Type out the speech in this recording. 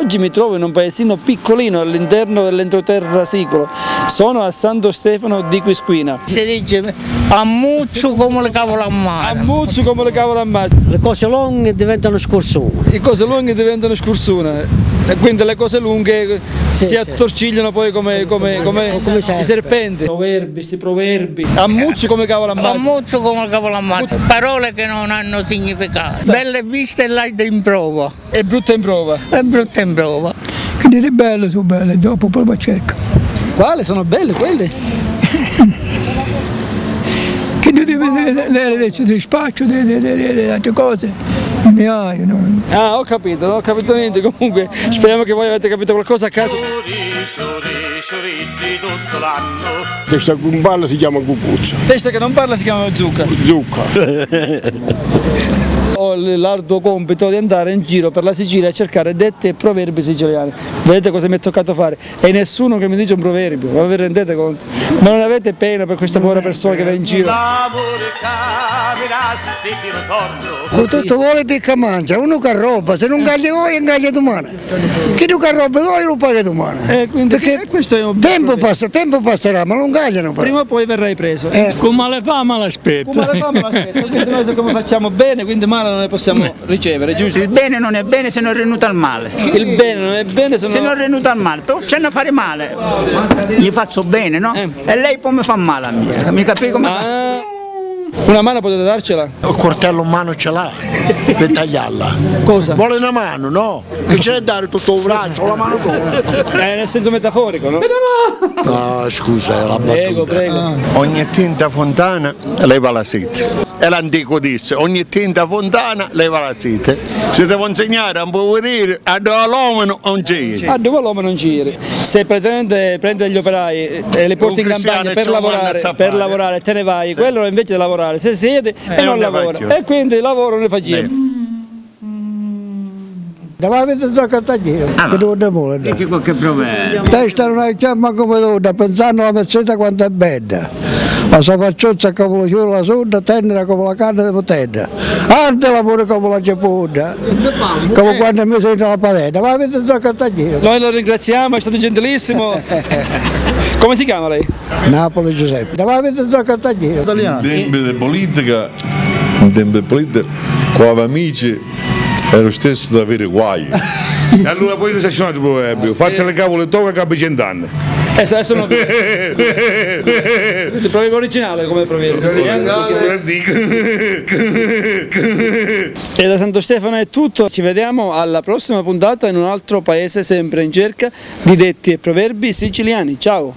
Oggi mi trovo in un paesino piccolino all'interno dell'entroterra sicolo. Sono a Santo Stefano di Quisquina. Si dice ammuzzo come le cavolo a mano. Ammuzzo come le cavolo a mano. Le cose lunghe diventano scorsone. Le cose lunghe diventano scorsone. E quindi le cose lunghe si attorcigliano poi come i serpenti. Proverbi, sti proverbi. Ammuzzo come cavolo ammazza. Ammuzzo come cavolo ammazza. Parole che non hanno significato. Belle viste e l'hai in prova. È brutta in prova. È brutta in prova. Che dite belle sono belle, dopo poi cerco. Quali sono belle quelle? Che dite le spaccio delle altre cose. No. Ah, ho capito, non ho capito niente. Comunque speriamo che voi avete capito qualcosa a casa. Questa che non parla si chiama cucuzza. Testa che non parla si chiama zucca. Zucca. Ho l'arduo compito di andare in giro per la Sicilia a cercare detti e proverbi siciliani. Vedete cosa mi è toccato fare? E nessuno che mi dice un proverbio, ma vi rendete conto? Ma non avete pena per questa povera persona che va in giro? Con tutto vuole picca mangia, uno che roba, se non caglia voi ingaglia domani. Chi tu che roba voi lo paga domani. Perché questo è un tempo passerà, ma non cagliano poi. Prima o poi verrai preso. Come le fa ma l'aspetta. Come le fa ma l'aspetta, quindi noi come facciamo bene, quindi male non ne possiamo ricevere, giusto? Il bene non è bene se non è venuto al male. Il bene non è bene se non è venuto al male. Però c'è da fare male. Gli faccio bene, no? E lei poi mi fa male a me. Mi capisco come fa? Una mano potete darcela? Il coltello in mano ce l'ha per tagliarla. Cosa? Vuole una mano, no? Che c'è da dare tutto il braccio, la mano sola. Nel senso metaforico, no? No, scusa, è la battuta. Prego. Ogni tinta fontana leva la sete. E l'antico disse, ogni tinta fontana leva la sete. Se devo insegnare a impoverire, a dove l'uomo non giri. A dove l'uomo non giri. Se pretende prendere gli operai e li porti in campagna per lavorare, te ne vai, quello invece di lavorare, se siede e non lavora. E quindi il lavoro ne facciamo. Davanti a cartagliere, che non vuole. Dici qualche proverbio. Testa non hai chiama come donna, pensando alla mezzetta quanto è bella. La sapacciozza come la ciura la sonda, tenera come la carne di potente. Arte l'amore come la cipolla, come quando mi sento la patena. Ma avete a cartagliere. Noi lo ringraziamo, è stato gentilissimo. Come si chiama lei? Napoli Giuseppe. Davanti a cartagliere. In tempi di politica, con amici, è lo stesso da avere guai. E allora poi non c'è un altro proverbio, fate le cavole tocca capi 100 anni. Adesso non il proverbio originale come proverbio. E da Santo Stefano è tutto, ci vediamo alla prossima puntata in un altro paese sempre in cerca di detti e proverbi siciliani. Ciao!